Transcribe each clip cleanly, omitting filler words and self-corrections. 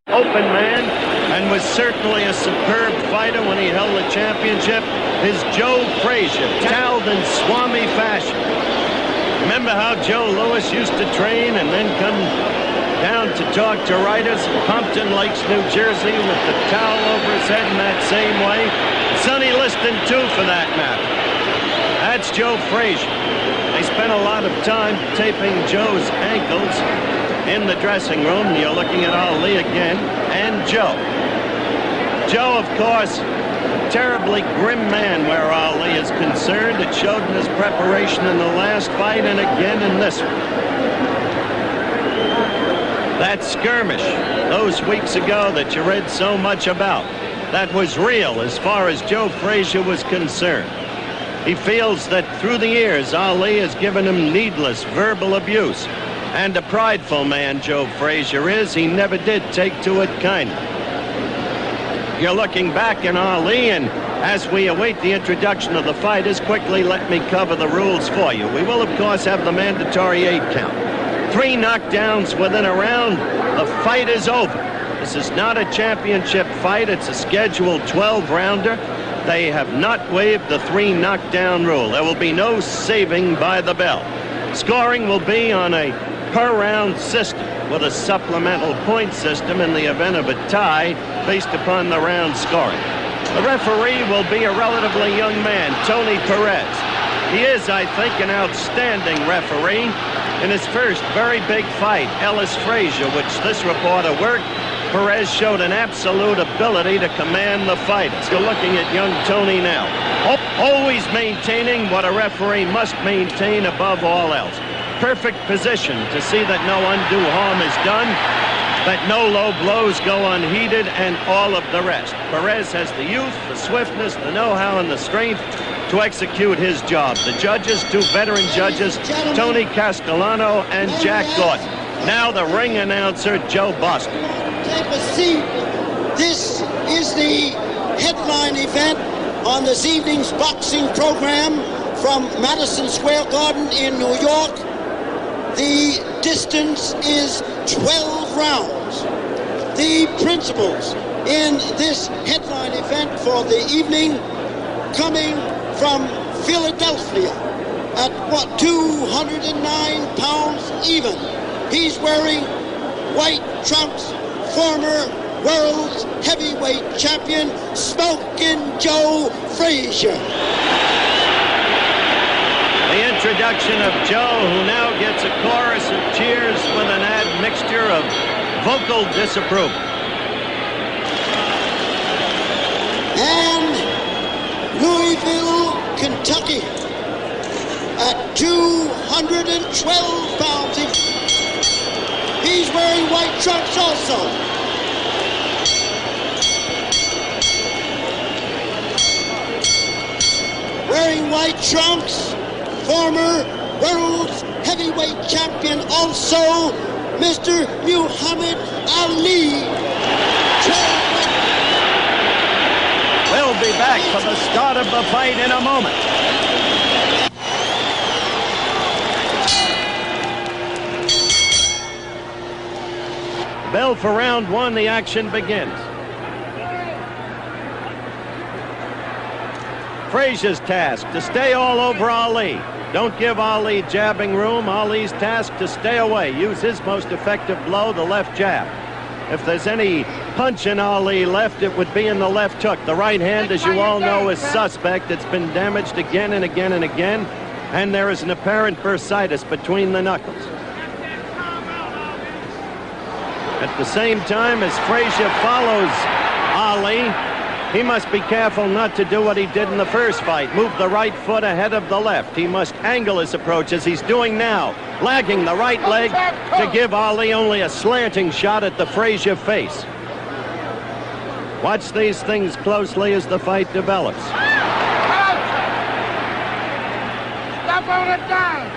open man and was certainly a superb fighter when he held the championship is Joe Frazier, toweled in Swami fashion. Remember how Joe Louis used to train and then come down to talk to writers in Pompton Lakes, New Jersey, with the towel over his head in that same way? Sonny Liston, too, for that matter. That's Joe Frazier. They spent a lot of time taping Joe's ankles in the dressing room. You're looking at Ali again, and Joe. Joe, of course, terribly grim man where Ali is concerned. It showed in his preparation in the last fight and again in this one. That skirmish those weeks ago that you read so much about, that was real as far as Joe Frazier was concerned. He feels that through the years, Ali has given him needless verbal abuse. And a prideful man Joe Frazier is. He never did take to it kindly. You're looking back in Ali, and as we await the introduction of the fighters, quickly let me cover the rules for you. We will, of course, have the mandatory 8 count. 3 knockdowns within a round, the fight is over. This is not a championship fight. It's a scheduled 12-rounder. They have not waived the 3 knockdown rule. There will be no saving by the bell. Scoring will be on a per-round system with a supplemental point system in the event of a tie based upon the round scoring. The referee will be a relatively young man, Tony Perez. He is, I think, an outstanding referee. In his first very big fight, Ellis Frazier, which this reporter worked, Perez showed an absolute ability to command the fight. You're looking at young Tony now. Always maintaining what a referee must maintain above all else. Perfect position to see that no undue harm is done, that no low blows go unheeded, and all of the rest. Perez has the youth, the swiftness, the know-how, and the strength to execute his job. The judges, 2 veteran judges, Tony Castellano and Jack Gordon. Now the ring announcer, Joe Boston. Take a seat. This is the headline event on this evening's boxing program from Madison Square Garden in New York. The distance is 12 rounds. The principals in this headline event for the evening, coming from Philadelphia at 209 pounds even. He's wearing white trunks, former world's heavyweight champion, Smokin' Joe Frazier. The introduction of Joe, who now gets a chorus of cheers with an admixture of vocal disapproval. And Louisville, Kentucky, at 212 pounds. He's wearing white trunks also. Wearing white trunks, former world's heavyweight champion also, Mr. Muhammad Ali. We'll be back for the start of the fight in a moment. Bell for round 1, the action begins. Frazier's task to stay all over Ali. Don't give Ali jabbing room. Ali's task to stay away. Use his most effective blow, the left jab. If there's any punch in Ali left, it would be in the left hook. The right hand, as you all know, is suspect. It's been damaged again and again and again, and there is an apparent bursitis between the knuckles. At the same time, as Frazier follows Ali, he must be careful not to do what he did in the first fight. Move the right foot ahead of the left. He must angle his approach as he's doing now, lagging the right leg to give Ali only a slanting shot at the Frazier face. Watch these things closely as the fight develops. Stop on a dime.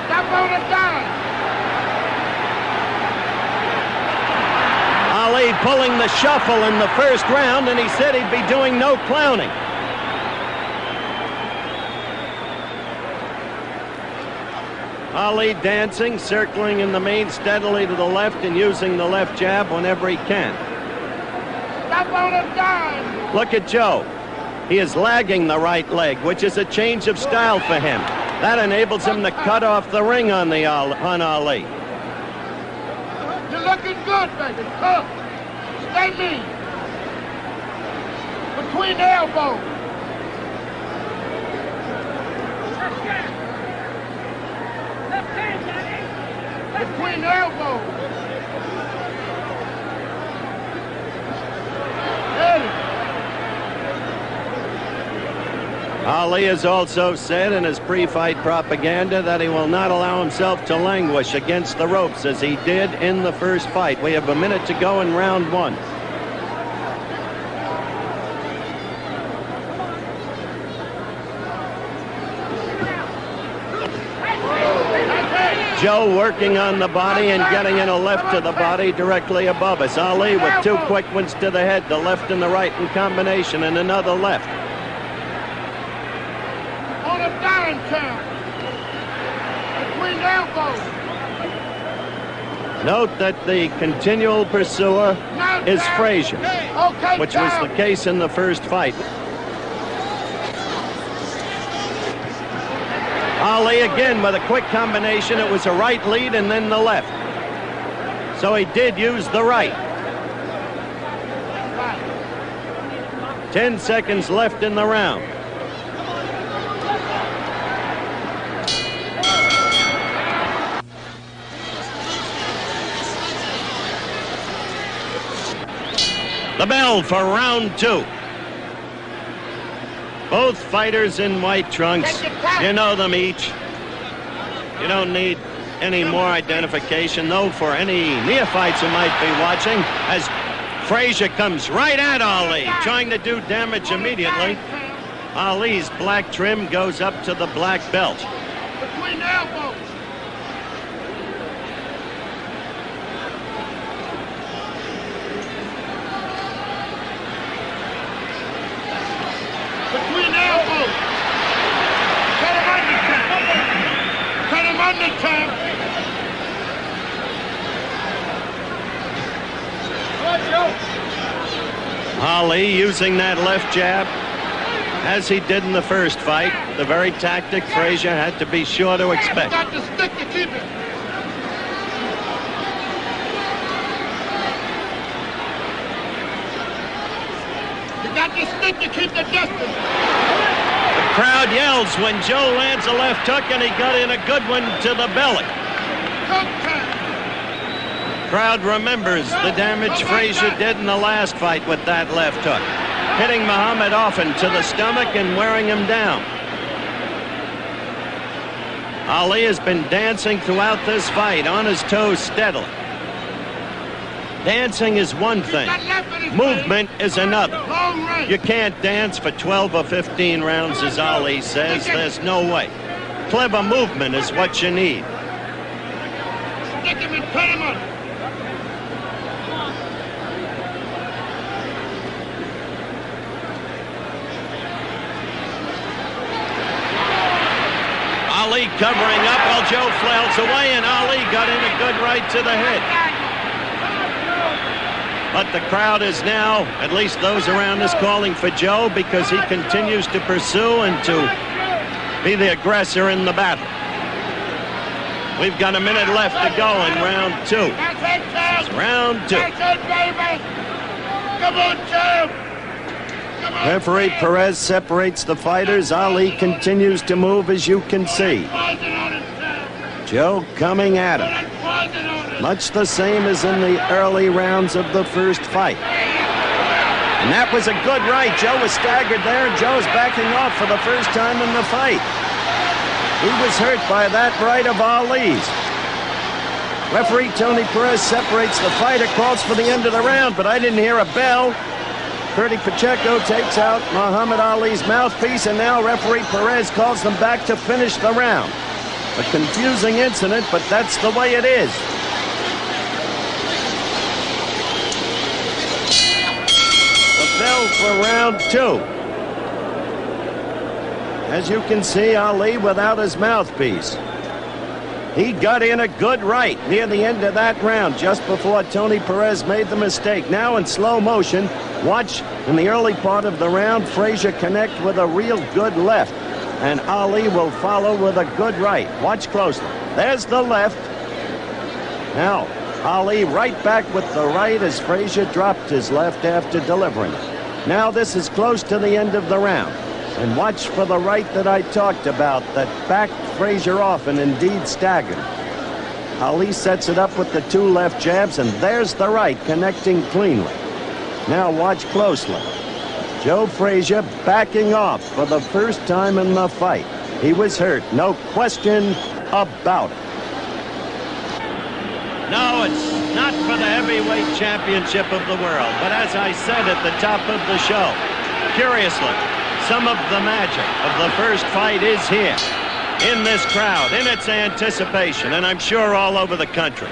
Stop on a dime. Ali pulling the shuffle in the first round, and he said he'd be doing no clowning. Ali dancing, circling in the main steadily to the left and using the left jab whenever he can. Stop on a dime. Look at Joe. He is lagging the right leg, which is a change of style for him. That enables him to cut off the ring on Ali. You're looking good, baby. Come. Stay mean. Between the elbows. Between the elbows. Ali has also said in his pre-fight propaganda that he will not allow himself to languish against the ropes as he did in the first fight. We have a minute to go in round one. Joe working on the body and getting in a left to the body directly above us. Ali with two quick ones to the head, the left and the right in combination, and another left. On a dime count. Between the elbows. Note that the continual pursuer is Frazier, Okay, which was the case in the first fight. Ali again with a quick combination. It was a right lead and then the left. So he did use the right. 10 seconds left in the round. The bell for round two. Both fighters in white trunks. You know them each. You don't need any more identification, though, for any neophytes who might be watching, as Frazier comes right at Ali, trying to do damage immediately. Ali's black trim goes up to the black belt. Between the elbows. Between the elbows. Cut him under, champ. Cut him under, champ. Ali using that left jab, as he did in the first fight, the very tactic Frazier had to be sure to expect. Got the stick to keep it. You got the stick to keep the distance. The crowd yells when Joe lands a left hook, and he got in a good one to the belly. Come, champ. Crowd remembers the damage Frazier did in the last fight with that left hook, hitting Muhammad often to the stomach and wearing him down. Ali has been dancing throughout this fight, on his toes steadily. Dancing is one thing. Movement is another. Long range. You can't dance for 12 or 15 rounds, as Ali says. There's no way. Clever movement is what you need. Stick him and cut him under. Ali covering up while Joe flails away, and Ali got in a good right to the head. But the crowd is now, at least those around us, calling for Joe because he continues to pursue and to be the aggressor in the battle. We've got a minute left to go in round two. That's it, champ. Round two. That's it, baby. Come on, champ. Come on, Referee champ. Perez separates the fighters. Ali continues to move, as you can see. Poison on it, champ. Joe coming at him. Put poison on it. Much the same as in the early rounds of the first fight. And that was a good right. Joe was staggered there, and Joe's backing off for the first time in the fight. He was hurt by that right of Ali's. Referee Tony Perez separates the fighter, calls for the end of the round, but I didn't hear a bell. Curdy Pacheco takes out Muhammad Ali's mouthpiece, and now referee Perez calls them back to finish the round. A confusing incident, but that's the way it is. The bell for round two. As you can see, Ali without his mouthpiece. He got in a good right near the end of that round, just before Tony Perez made the mistake. Now in slow motion, watch in the early part of the round, Frazier connect with a real good left. And Ali will follow with a good right. Watch closely. There's the left. Now, Ali right back with the right as Frazier dropped his left after delivering it. Now this is close to the end of the round. And watch for the right that I talked about that backed Frazier off and indeed staggered. Ali sets it up with the two left jabs, and there's the right connecting cleanly. Now watch closely. Joe Frazier backing off for the first time in the fight. He was hurt, no question about it. No, it's not for the heavyweight championship of the world, but as I said at the top of the show, curiously, some of the magic of the first fight is here, in this crowd, in its anticipation, and I'm sure all over the country.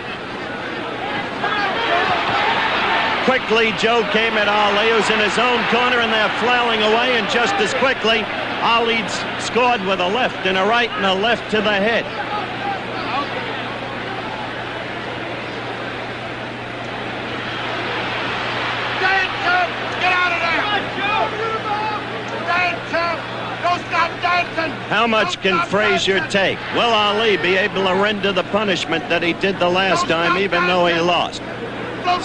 Quickly, Joe came at Ali, who's in his own corner, and they're flailing away, and just as quickly, Ali scored with a left and a right and a left to the head. How much can Frazier take? Will Ali be able to render the punishment that he did the last time, even though he lost?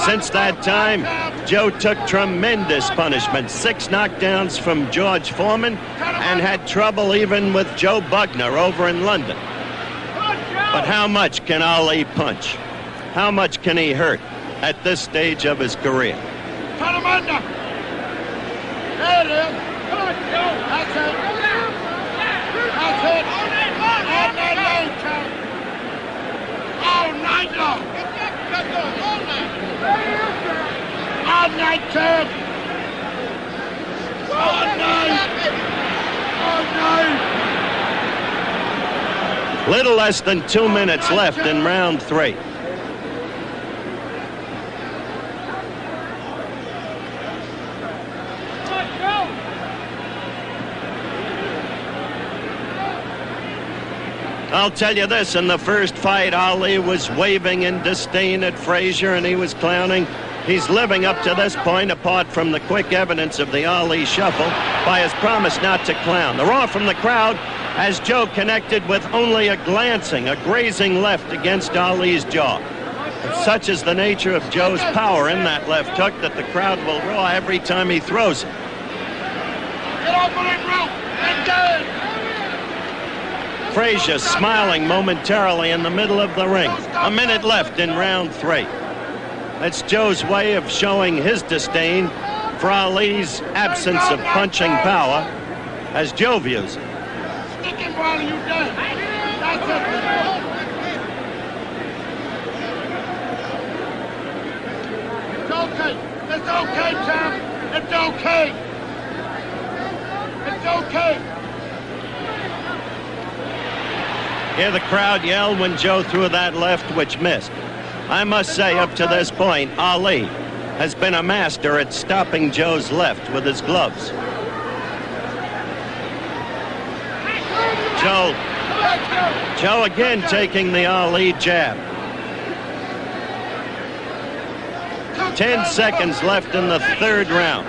Since that time, Joe took tremendous punishment. 6 knockdowns from George Foreman, and had trouble even with Joe Bugner over in London. But how much can Ali punch? How much can he hurt at this stage of his career? Put him under. There it is. That's it. That's it. All night long, Chuck. All night long. All night, Chuck. All night. All night. Little less than 2 minutes left in round 3. I'll tell you this, in the first fight, Ali was waving in disdain at Frazier, and he was clowning. He's living up to this point, apart from the quick evidence of the Ali shuffle, by his promise not to clown. The roar from the crowd as Joe connected with only a grazing left against Ali's jaw. And such is the nature of Joe's power in that left hook that the crowd will roar every time he throws it. Get off of that rope and go. Frazier smiling momentarily in the middle of the ring. A minute left in round 3. That's Joe's way of showing his disdain for Ali's absence of punching power, as Joe views it. Stick him while you done. That's it. It's okay. It's okay, champ. It's okay. It's okay. Hear the crowd yell when Joe threw that left, which missed. I must say, up to this point, Ali has been a master at stopping Joe's left with his gloves. Joe again taking the Ali jab. 10 seconds left in the third round.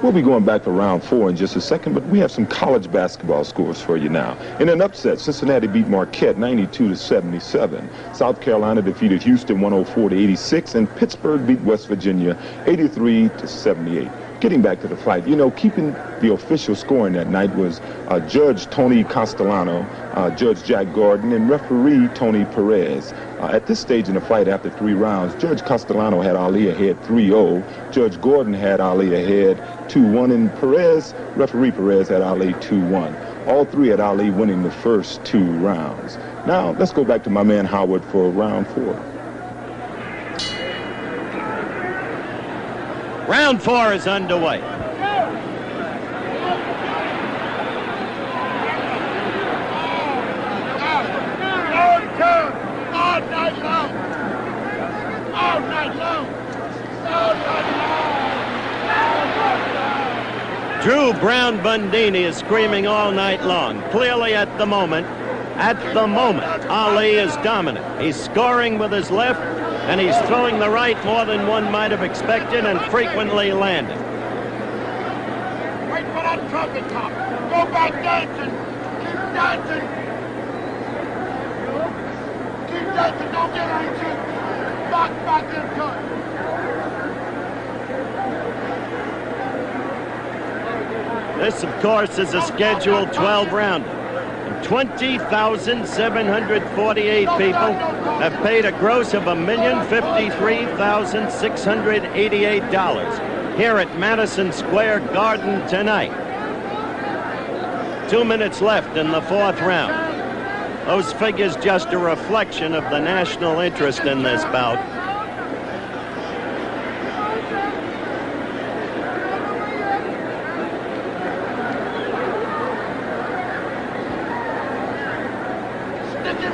We'll be going back for round 4 in just a second, but we have some college basketball scores for you now. In an upset, Cincinnati beat Marquette 92-77. South Carolina defeated Houston 104-86, and Pittsburgh beat West Virginia 83-78. Getting back to the fight, you know, keeping the official scoring that night was Judge Tony Castellano, Judge Jack Gordon, and referee Tony Perez. At this stage in the fight, after 3 rounds, Judge Castellano had Ali ahead 3-0. Judge Gordon had Ali ahead 2-1, and referee Perez had Ali 2-1. All 3 had Ali winning the first 2 rounds. Now, let's go back to my man Howard for round 4. Round 4 is underway. All night long. All night long. All night long. Drew Brown Bundini is screaming all night long. Clearly at the moment, Ali is dominant. He's scoring with his left, and he's throwing the right more than one might have expected and frequently landing. Wait for that trumpet top. Go back dancing. Keep dancing. Keep dancing. Don't get anxious. Box back into it. This, of course, is a scheduled 12-rounder. 20,748 people have paid a gross of $1,053,688 here at Madison Square Garden tonight. 2 minutes left in the fourth round. Those figures just a reflection of the national interest in this bout.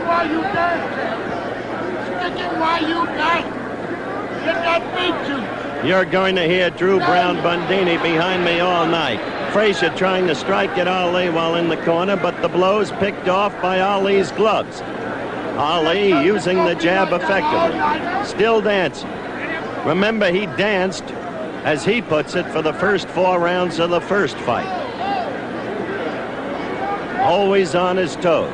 While you dance, sticking while you dance. Get that beat you. You're going to hear Drew Brown Bundini behind me all night. Frazier trying to strike at Ali while in the corner, but the blows picked off by Ali's gloves. Ali using the jab effectively. Still dancing. Remember, he danced, as he puts it, for the first 4 rounds of the first fight. Always on his toes.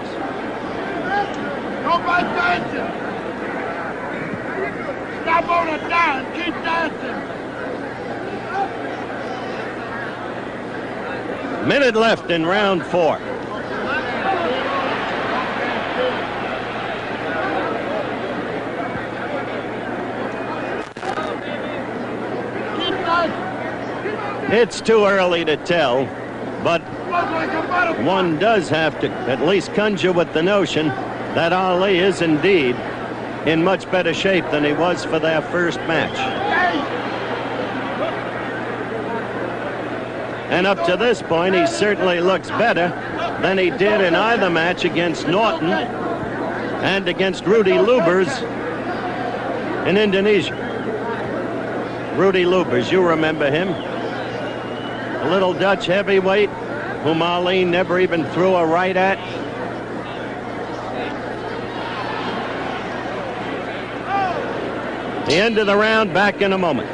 Nobody dancing. Stop on it down. Keep dancing. Minute left in round 4. Keep dancing. It's too early to tell, but Look like a butterfly. one does have to at least conjure with the notion that Ali is indeed in much better shape than he was for their first match. And up to this point, he certainly looks better than he did in either match against Norton and against Rudy Lubers in Indonesia. Rudy Lubers, you remember him. A little Dutch heavyweight whom Ali never even threw a right at. The end of the round, back in a moment.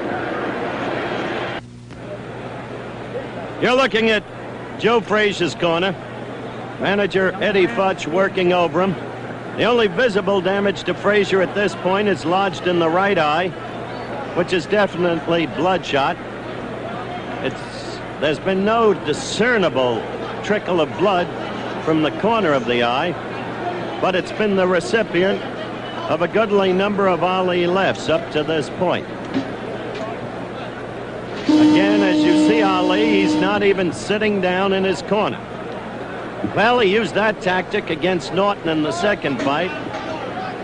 You're looking at Joe Frazier's corner. Manager Eddie Futch working over him. The only visible damage to Frazier at this point is lodged in the right eye, which is definitely bloodshot. There's been no discernible trickle of blood from the corner of the eye, but it's been the recipient of a goodly number of Ali lefts up to this point. Again, as you see Ali, he's not even sitting down in his corner. Well, he used that tactic against Norton in the second fight.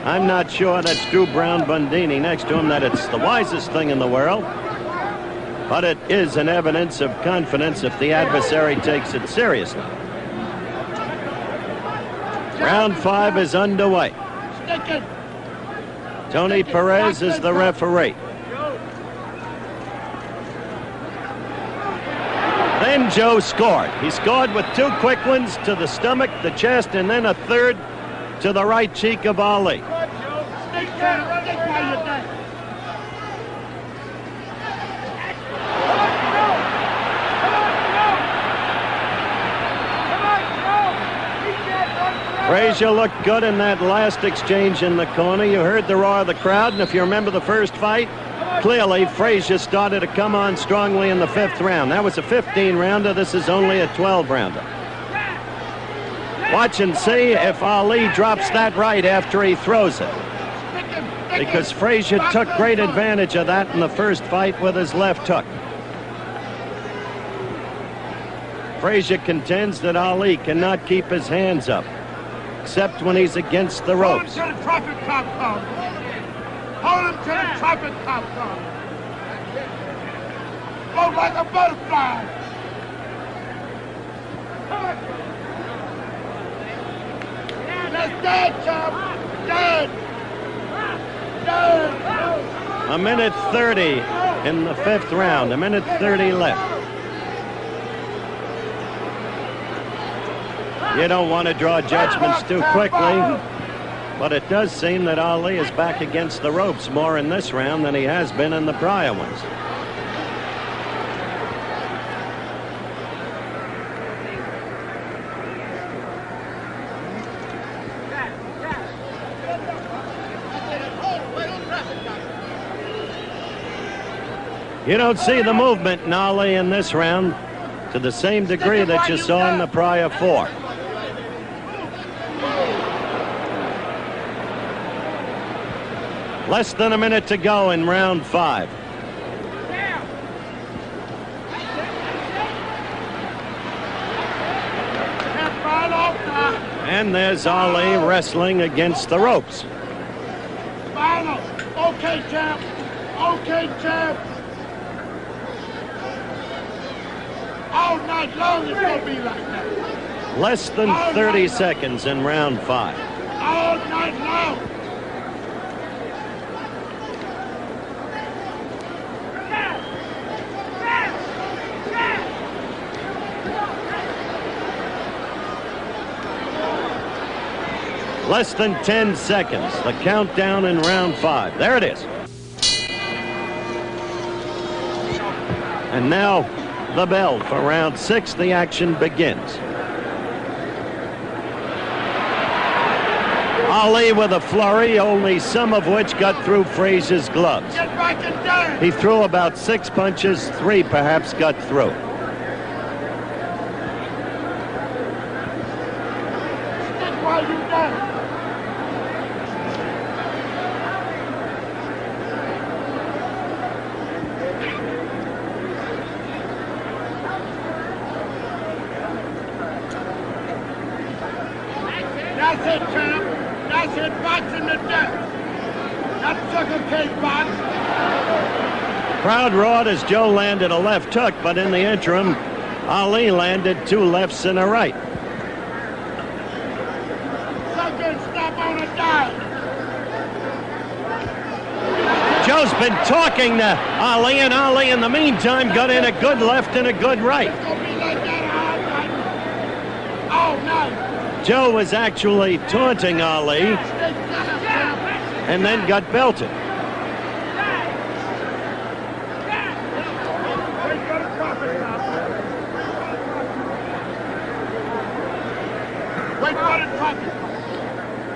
I'm not sure that's Drew Brown Bundini next to him that it's the wisest thing in the world, but it is an evidence of confidence if the adversary takes it seriously. Round 5 is underway. Stick it. Tony Perez is the referee. Then Joe scored. He scored with 2 quick ones to the stomach, the chest, and then a third to the right cheek of Ali. Stick down. Stick while you dance. Frazier looked good in that last exchange in the corner. You heard the roar of the crowd, and if you remember the first fight, clearly Frazier started to come on strongly in the 5th round. That was a 15-rounder. This is only a 12-rounder. Watch and see if Ali drops that right after he throws it, because Frazier took great advantage of that in the first fight with his left hook. Frazier contends that Ali cannot keep his hands up, except when he's against the ropes. Hold him till the trumpet top comes. Hold him till the trumpet top comes. Go like a butterfly. Let's dance, chum. Dance. Dance. A minute 30 in the 5th round. A minute 30 left. You don't want to draw judgments too quickly, but it does seem that Ali is back against the ropes more in this round than he has been in the prior ones. You don't see the movement in Ali in this round to the same degree that you saw in the prior four. Less than a minute to go in round 5. And there's Ali wrestling against the ropes. Final. Okay, champ. Okay, champ. All night long it's going to be like that. Less than 30 seconds in round 5. All night long. Less than 10 seconds. The countdown in round 5. There it is. And now the bell for round 6. The action begins. Ali with a flurry, only some of which got through Frazier's gloves. Get back and down. He threw about 6 punches, 3 perhaps got through. Stick while you down. That's it, champ. That's it. Boxing to death. That sucker can't box. Crowd roared as Joe landed a left hook, but in the interim, Ali landed 2 lefts and a right. Sucker, stop on a dime. Joe's been talking to Ali, and Ali in the meantime got in a good left and a good right. It's gonna be like that all night. Joe was actually taunting Ali Stick down, champ. and then got belted. Wait for the trumpet now. Wait for the trumpet.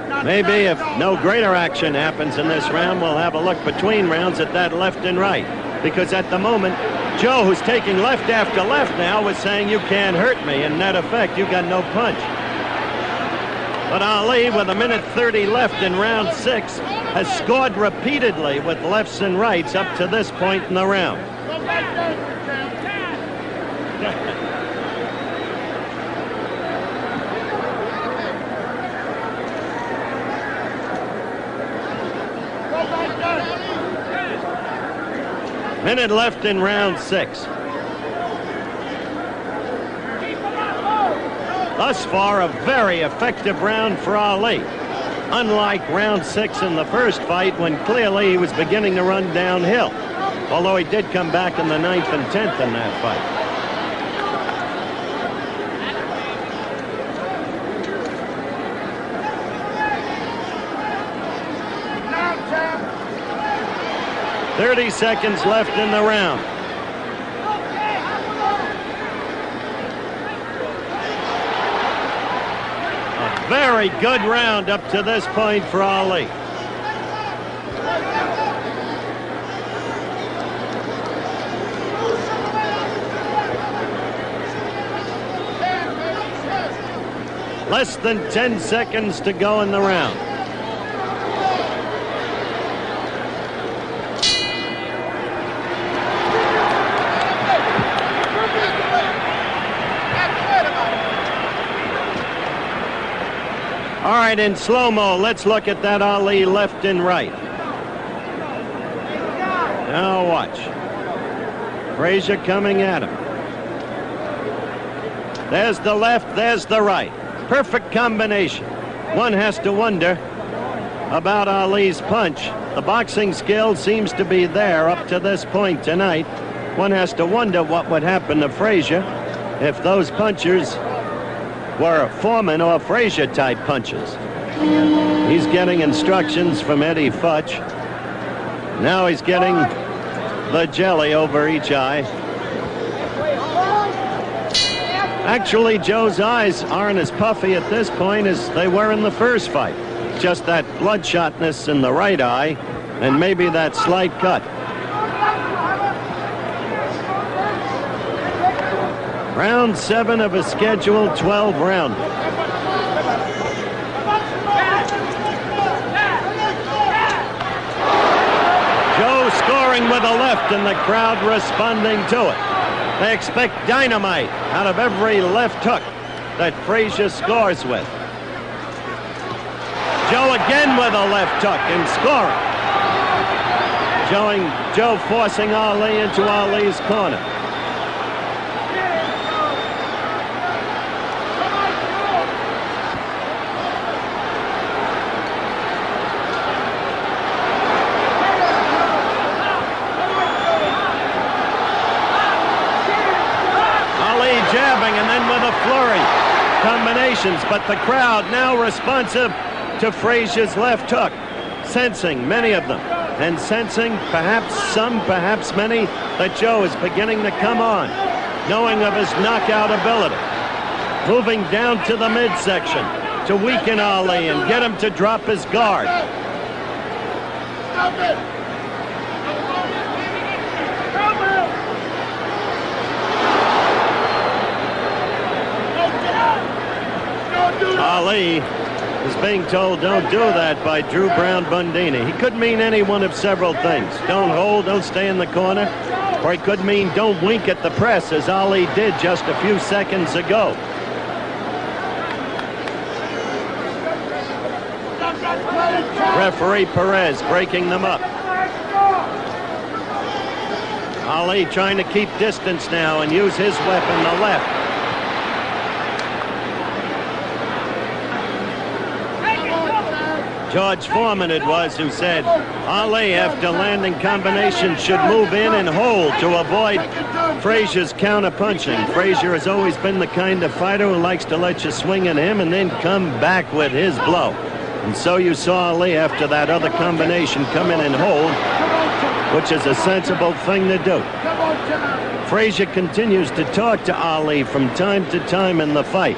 Now, Maybe if stand no on. greater action happens in this round, we'll have a look between rounds at that left and right. Because at the moment, Joe, who's taking left after left now, was saying, you can't hurt me. In net effect, you got no punch. But Ali, with 1:30 left in round 6, has scored repeatedly with lefts and rights up to this point in the round. Go back there, champ. Go back there. Minute left in round 6. Thus far, a very effective round for Ali. Unlike round 6 in the first fight, when clearly he was beginning to run downhill. Although he did come back in the 9th and 10th in that fight. Now, champ. 30 seconds left in the round. Very good round up to this point for Ali. Less than 10 seconds to go in the round. All right, in slow-mo, let's look at that Ali left and right. Now watch. Frazier coming at him. There's the left, there's the right. Perfect combination. One has to wonder about Ali's punch. The boxing skill seems to be there up to this point tonight. One has to wonder what would happen to Frazier if those punchers were Foreman or Frazier type punches. He's getting instructions from Eddie Futch. Now he's getting the jelly over each eye. Actually, Joe's eyes aren't as puffy at this point as they were in the first fight. Just that bloodshotness in the right eye and maybe that slight cut. Round 7 of a scheduled 12-round. Joe scoring with a left and the crowd responding to it. They expect dynamite out of every left hook that Frazier scores with. Joe again with a left hook and scoring. Joe forcing Ali into Ali's corner. Jabbing and then with a flurry combinations, but the crowd now responsive to Frazier's left hook, sensing many of them, and sensing perhaps some, perhaps many, that Joe is beginning to come on, knowing of his knockout ability, moving down to the midsection to weaken Ali and get him to drop his guard. Ali is being told don't do that by Drew Brown Bundini. He could mean any one of several things. Don't hold, don't stay in the corner. Or he could mean don't wink at the press, as Ali did just a few seconds ago. Referee Perez breaking them up. Ali trying to keep distance now and use his weapon, the left. George Foreman it was who said Ali, after landing combinations, should move in and hold to avoid Frazier's counter-punching. Frazier has always been the kind of fighter who likes to let you swing at him and then come back with his blow. And so you saw Ali, after that other combination, come in and hold, which is a sensible thing to do. Frazier continues to talk to Ali from time to time in the fight.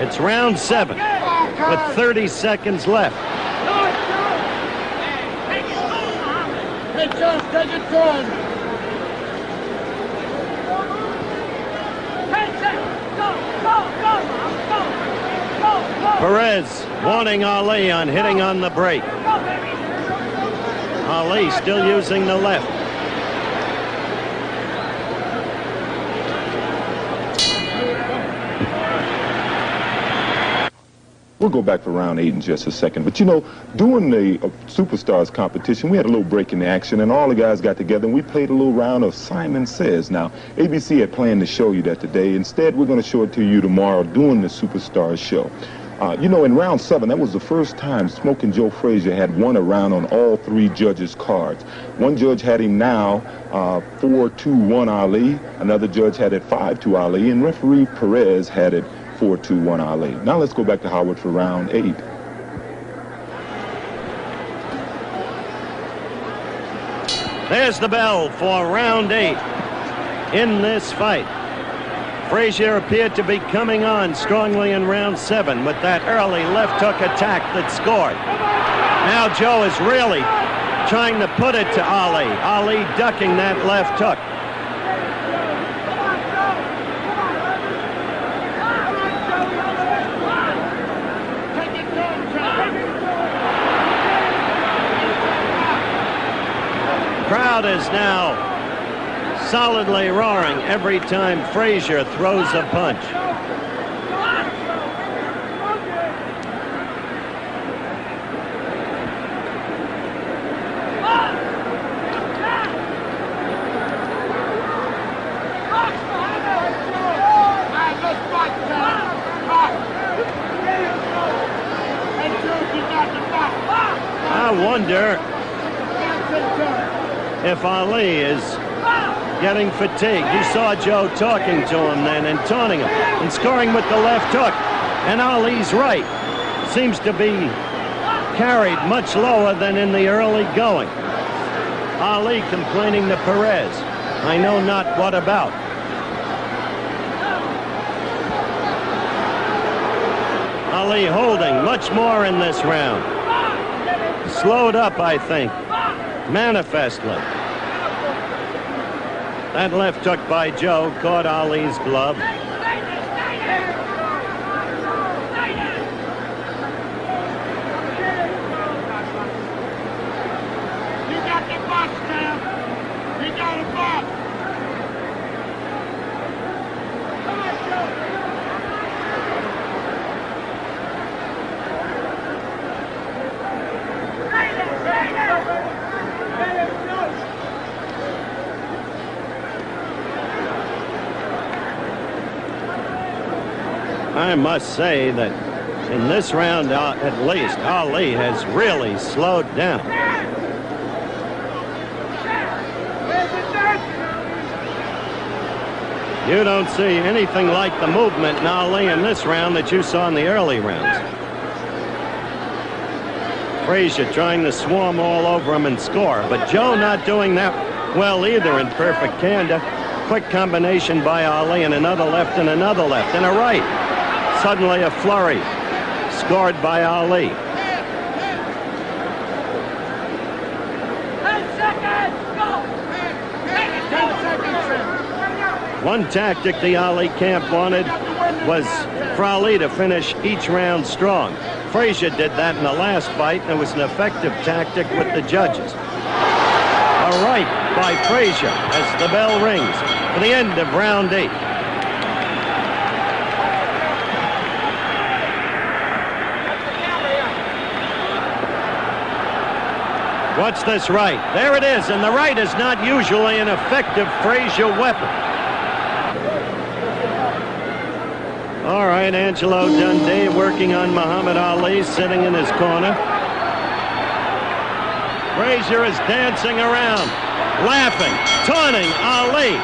It's round 7 with 30 seconds left. Take it turn. Perez warning Ali on hitting on the break. Ali still using the left. We'll go back for round 8 in just a second. But, you know, during the Superstars competition, we had a little break in the action, and all the guys got together, and we played a little round of Simon Says. Now, ABC had planned to show you that today. Instead, we're going to show it to you tomorrow during the Superstars show. You know, in round 7, that was the first time Smoking Joe Frazier had won a round on all 3 judges' cards. One judge had him now 4-2-1 Ali. Another judge had it 5-2 Ali, and referee Perez had it 4-2-1 Ali. Now let's go back to Howard for round 8. There's the bell for round 8 in this fight. Frazier appeared to be coming on strongly in round 7 with that early left hook attack that scored. Now Joe is really trying to put it to Ali. Ali ducking that left hook. Crowd is now solidly roaring every time Frazier throws a punch. I wonder if Ali is getting fatigued. You saw Joe talking to him then and taunting him and scoring with the left hook. And Ali's right. Seems to be carried much lower than in the early going. Ali complaining to Perez. I know not what about. Ali holding much more in this round. Slowed up, I think, manifestly. That left hook by Joe caught Ali's glove. You got the box, Cam. You got a box. Come on, Joe. I must say that in this round, at least, Ali has really slowed down. You don't see anything like the movement in Ali in this round that you saw in the early rounds. Frazier trying to swarm all over him and score, but Joe not doing that well either in perfect candor. Quick combination by Ali and another left and another left and a right. Suddenly a flurry scored by Ali. 10 seconds, go! 10 seconds. One tactic the Ali camp wanted was for Ali to finish each round strong. Frazier did that in the last fight, and it was an effective tactic with the judges. A right by Frazier as the bell rings for the end of round 8. What's this right? There it is, and the right is not usually an effective Frazier weapon. All right, Angelo Dundee working on Muhammad Ali, sitting in his corner. Frazier is dancing around, laughing, taunting Ali.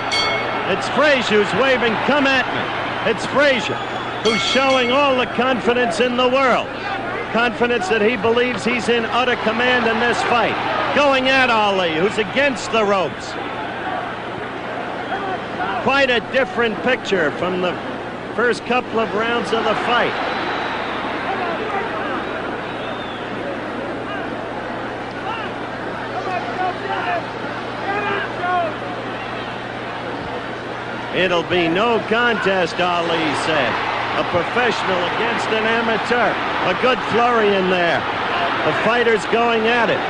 It's Frazier who's waving, "Come at me." It's Frazier who's showing all the confidence in the world. Confidence that he believes he's in utter command in this fight. Going at Ali, who's against the ropes. Quite a different picture from the first couple of rounds of the fight. It'll be no contest, Ali said. A professional against an amateur. A good flurry in there. The fighters going at it.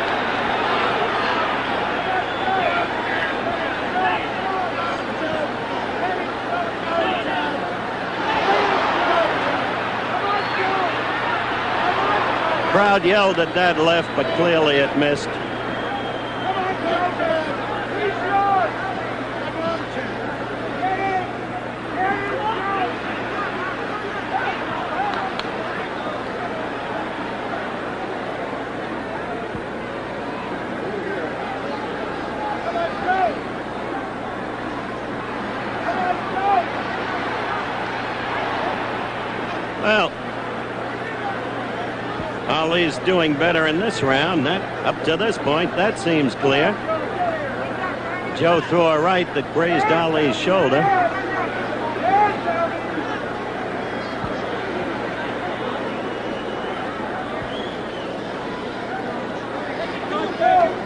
Crowd yelled at that left, but clearly it missed. Well, Ali's doing better in this round. That, up to this point, that seems clear. Joe threw a right that grazed Ali's shoulder.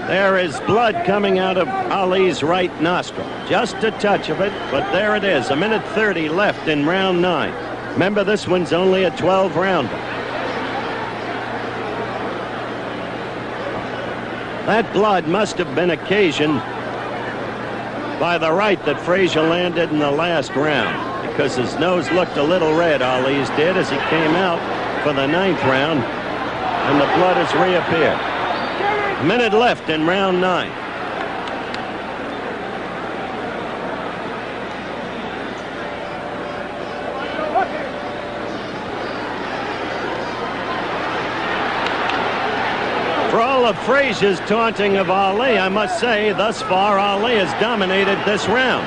There is blood coming out of Ali's right nostril. Just a touch of it, but there it is. 1:30 left in round 9. Remember, this one's only a 12-rounder. That blood must have been occasioned by the right that Frazier landed in the last round, because his nose looked a little red, Ali's did, as he came out for the 9th round, and the blood has reappeared. A minute left in round 9. For all of Frazier's taunting of Ali, I must say, thus far, Ali has dominated this round.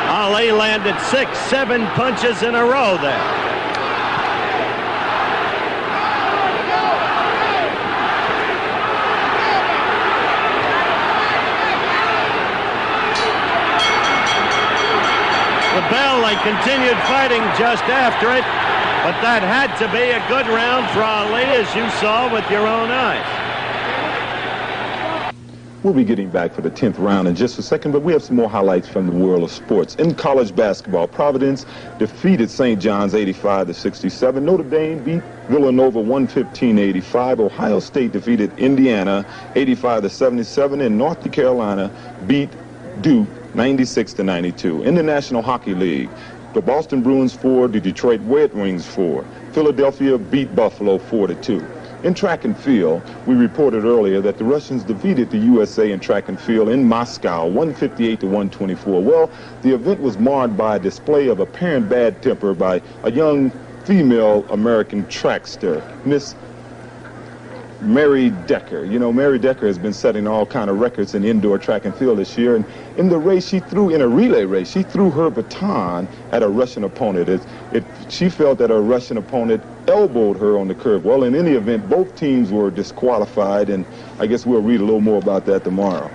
Ali landed 6-7 punches in a row there. The bell, they continued fighting just after it, but that had to be a good round for Ali, as you saw with your own eyes. We'll be getting back for the 10th round in just a second, but we have some more highlights from the world of sports. In college basketball, Providence defeated St. John's 85-67. Notre Dame beat Villanova 115-85. Ohio State defeated Indiana 85-77, and North Carolina beat Duke 96-92. In the National Hockey League, the Boston Bruins 4, the Detroit Red Wings 4. Philadelphia beat Buffalo 4-2. In track and field, we reported earlier that the Russians defeated the USA in track and field in Moscow 158-124. Well, the event was marred by a display of apparent bad temper by a young female American trackster, Miss Mary Decker. You know, Mary Decker has been setting all kind of records in indoor track and field this year, and in the race in a relay race, she threw her baton at a Russian opponent. She felt that a Russian opponent elbowed her on the curve. Well, in any event, both teams were disqualified, and I guess we'll read a little more about that tomorrow.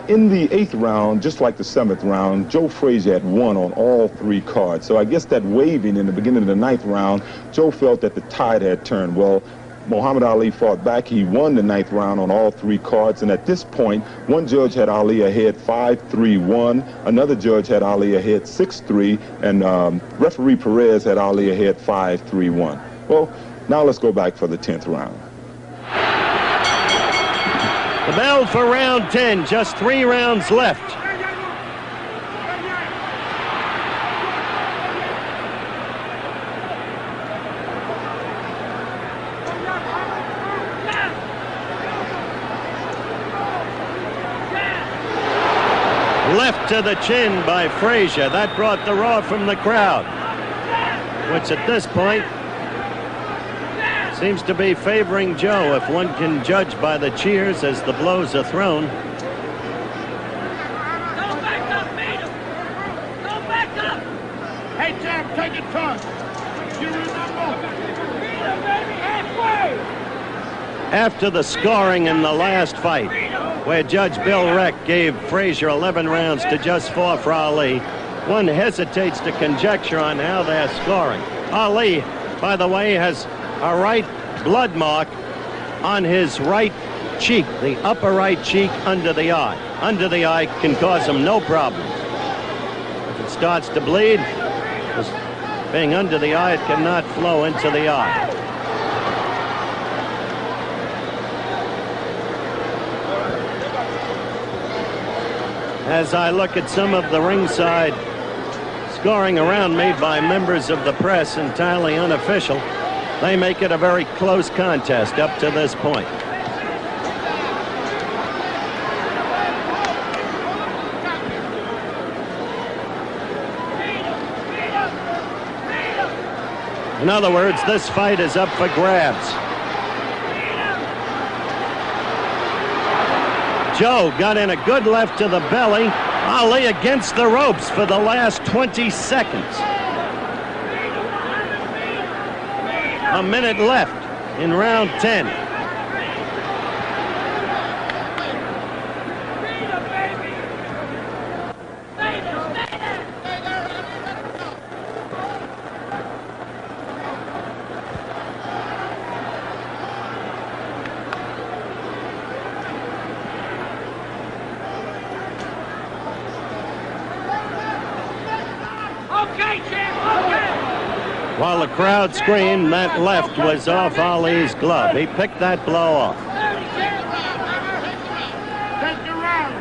In the 8th round, just like the 7th round, Joe Frazier had won on all 3 cards. So I guess that waving in the beginning of the 9th round, Joe felt that the tide had turned. Well, Muhammad Ali fought back. He won the 9th round on all 3 cards, and at this point, one judge had Ali ahead 5-3-1, another judge had Ali ahead 6-3, and referee Perez had Ali ahead 5-3-1. Well, now let's go back for the 10th round. The bell for round 10, just 3 rounds left. Left to the chin by Frazier. That brought the roar from the crowd, which at this point seems to be favoring Joe, if one can judge by the cheers as the blows are thrown. Go back up, beat him! Go back up! Hey, Jam, take it tough. You remember? Beat him, baby, halfway! After the scoring in the last fight, where Judge Bill Reck gave Frazier 11 rounds to just 4 for Ali, one hesitates to conjecture on how they're scoring. Ali, by the way, has a right blood mark on his right cheek, the upper right cheek under the eye. Under the eye can cause him no problem. If it starts to bleed, being under the eye, it cannot flow into the eye. As I look at some of the ringside scoring around made by members of the press, entirely unofficial, they make it a very close contest up to this point. In other words, this fight is up for grabs. Joe got in a good left to the belly. Ali against the ropes for the last 20 seconds. A minute left in round 10. While the crowd screamed, that left was off Ali's glove. He picked that blow off. Take the round.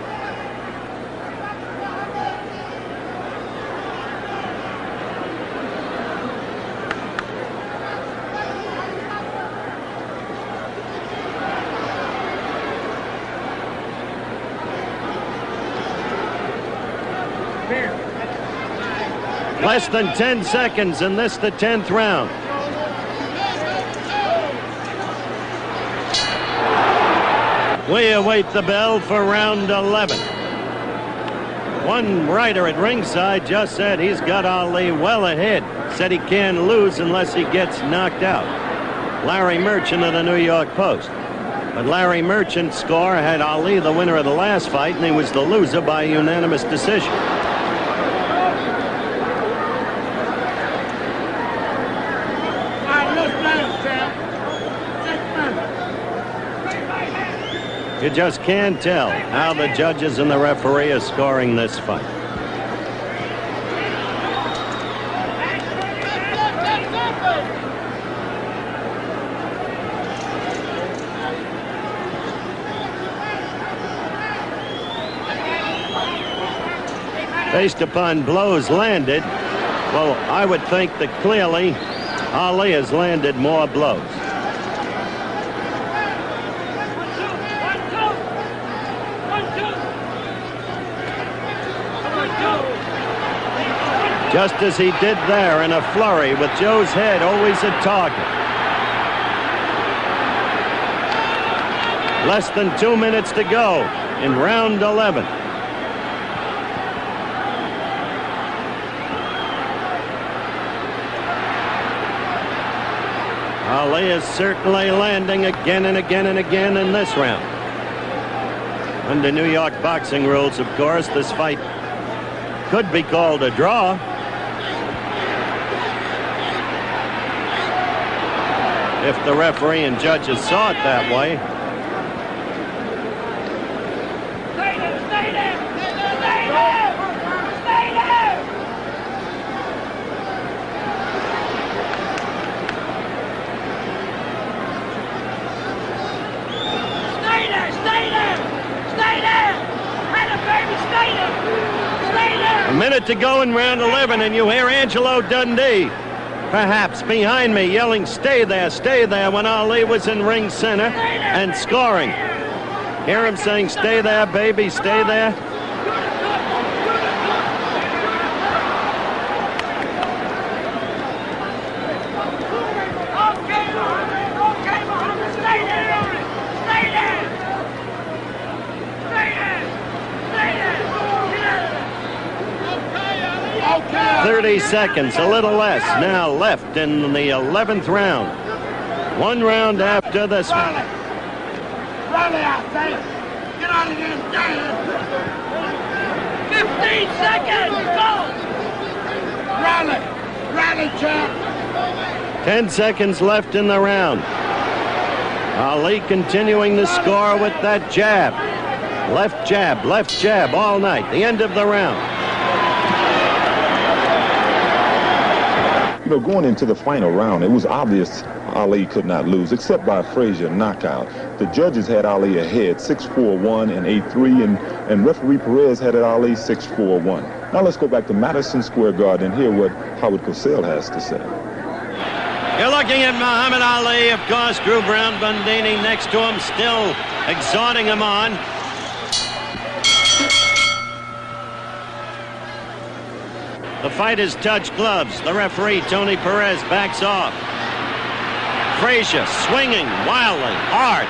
Less than 10 seconds, and this the 10th round. We await the bell for round 11. One writer at ringside just said he's got Ali well ahead. Said he can't lose unless he gets knocked out. Larry Merchant of the New York Post. But Larry Merchant's score had Ali the winner of the last fight, and he was the loser by unanimous decision. You just can't tell how the judges and the referee are scoring this fight. Based upon blows landed, well, I would think that clearly Ali has landed more blows. Just as he did there in a flurry, with Joe's head always a target. Less than 2 minutes to go in round 11. Ali is certainly landing again and again and again in this round. Under New York boxing rules, of course, this fight could be called a draw. If the referee and judges saw it that way. Stay there! Stay there! Stay there! Stay there! 1 minute to go in round 11, and you hear Angelo Dundee, perhaps behind me, yelling, stay there, when Ali was in ring center and scoring. Hear him saying, stay there, baby, stay there. Okay, Muhammad, stay there! Stay there! Stay there! Stay there! 30 seconds, a little less, now left in the 11th round. One round after this one. Rally, I say! Get out of here, damn! 15 seconds! Go! Rally! Rally, champ! 10 seconds left in the round. Ali continuing to score with that jab. Left jab all night. The end of the round. You know, going into the final round, it was obvious Ali could not lose, except by a Frazier knockout. The judges had Ali ahead, 6-4-1 and 8-3, and referee Perez had it Ali 6-4-1. Now let's go back to Madison Square Garden and hear what Howard Cosell has to say. You're looking at Muhammad Ali, of course, Drew Brown Bundini next to him, still exhorting him on. The fighters touch gloves. The referee, Tony Perez, backs off. Frazier swinging wildly, hard,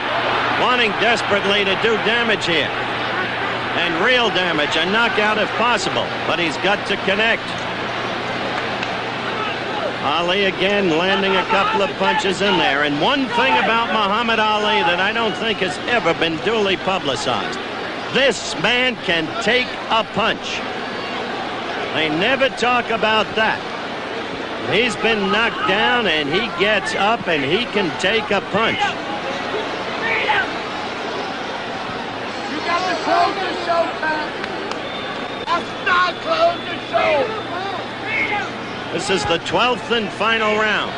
wanting desperately to do damage here. And real damage, a knockout if possible, but he's got to connect. Ali again landing a couple of punches in there. And one thing about Muhammad Ali that I don't think has ever been duly publicized. This man can take a punch. They never talk about that. He's been knocked down and he gets up and he can take a punch. You got to close the show, Pat. That's not close the show. This is the 12th and final round.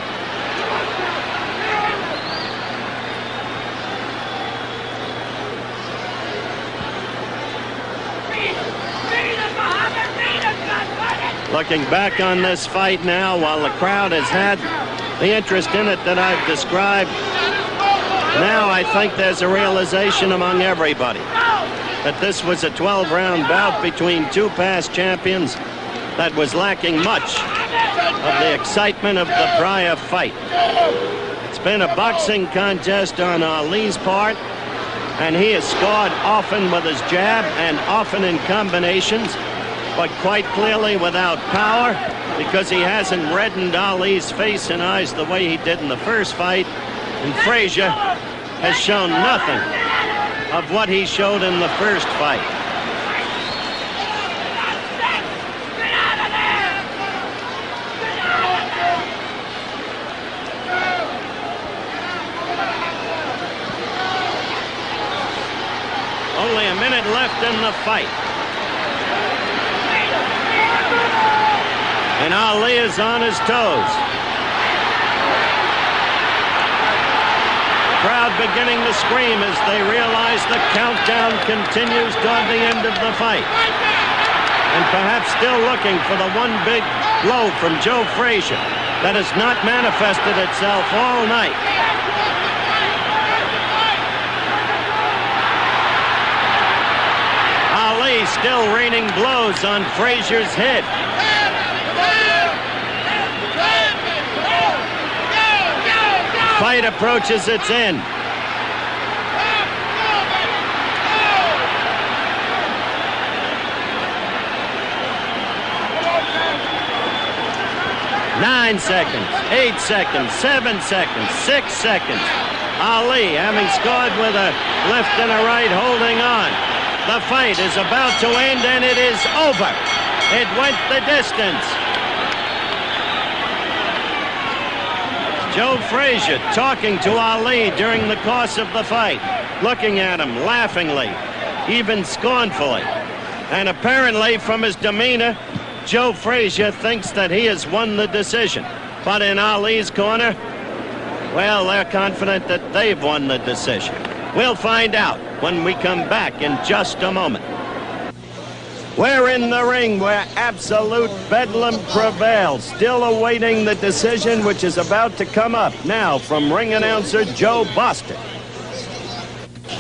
Looking back on this fight now, while the crowd has had the interest in it that I've described, now I think there's a realization among everybody that this was a 12-round bout between two past champions that was lacking much of the excitement of the prior fight. It's been a boxing contest on Ali's part, and he has scored often with his jab and often in combinations, but quite clearly without power, because he hasn't reddened Ali's face and eyes the way he did in the first fight. And Frazier has shown nothing of what he showed in the first fight. Only a minute left in the fight. And Ali is on his toes. Crowd beginning to scream as they realize the countdown continues toward the end of the fight. And perhaps still looking for the one big blow from Joe Frazier that has not manifested itself all night. Ali still raining blows on Frazier's head. Fight approaches its end. Nine seconds, 8 seconds, 7 seconds, 6 seconds. Ali, having scored with a left and a right, holding on. The fight is about to end, and it is over. It went the distance. Joe Frazier talking to Ali during the course of the fight, looking at him laughingly, even scornfully. And apparently from his demeanor, Joe Frazier thinks that he has won the decision. But in Ali's corner, well, they're confident that they've won the decision. We'll find out when we come back in just a moment. We're in the ring where absolute bedlam prevails, still awaiting the decision which is about to come up now from ring announcer Joe Boston.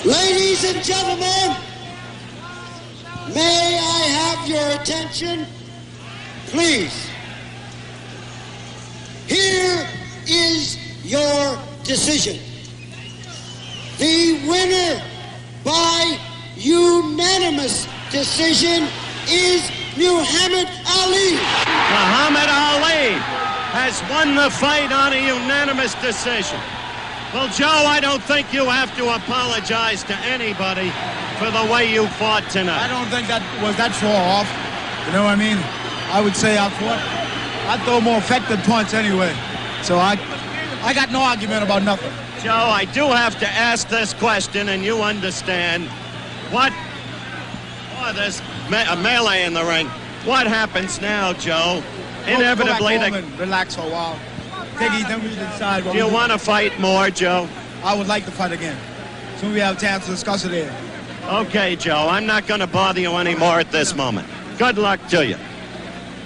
Ladies and gentlemen, may I have your attention, please? Here is your decision. The winner by unanimous decision is Muhammad Ali. Muhammad Ali has won the fight on a unanimous decision. Well, Joe, I don't think you have to apologize to anybody for the way you fought tonight. I don't think that was that far off. You know what I mean? I would say I throw a more effective punch anyway. So I got no argument about nothing. Joe, I do have to ask this question, and you understand. What? Oh, there's a melee in the ring. What happens now, Joe? Inevitably, go back home and relax for a while. Then we decide. Do you want to fight more, Joe? I would like to fight again. Soon we have a chance to discuss it here. Okay, Joe. I'm not going to bother you anymore at this moment. Good luck to you.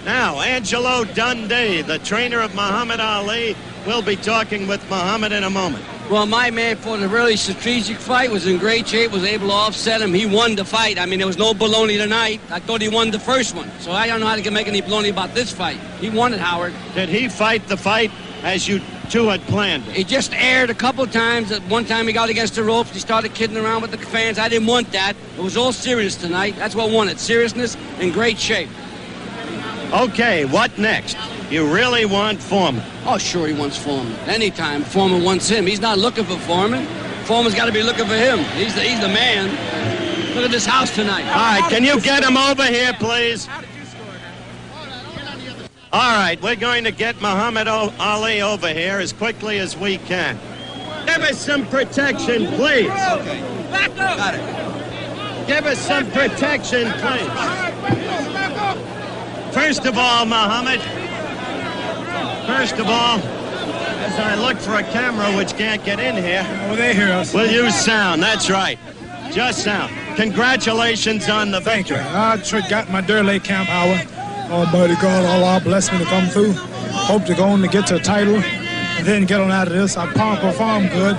Now, Angelo Dundee, the trainer of Muhammad Ali, will be talking with Muhammad in a moment. Well, my man fought a really strategic fight, was in great shape, was able to offset him. He won the fight. I mean, there was no baloney tonight. I thought he won the first one. So I don't know how to make any baloney about this fight. He won it, Howard. Did he fight the fight as you two had planned it? He just aired a couple of times. At one time he got against the ropes. He started kidding around with the fans. I didn't want that. It was all serious tonight. That's what won it. Seriousness and great shape. Okay, what next? You really want Foreman? Oh, sure, he wants Foreman. Anytime Foreman wants him. He's not looking for Foreman. Foreman's got to be looking for him. He's the man. Look at this house tonight. All right, can you get him over here, please? All right, we're going to get Muhammad Ali over here as quickly as we can. Give us some protection, please. Okay. Back up. Got it. Give us some protection, please. First of all, Muhammad, as I look for a camera which can't get in here, Oh, they hear us. we'll use sound. That's right. Just sound. Congratulations on the victory. I got my Durley camp hour. Almighty God, Allah bless me to come through. Hope to go on to get to a title and then get on out of this. I performed good.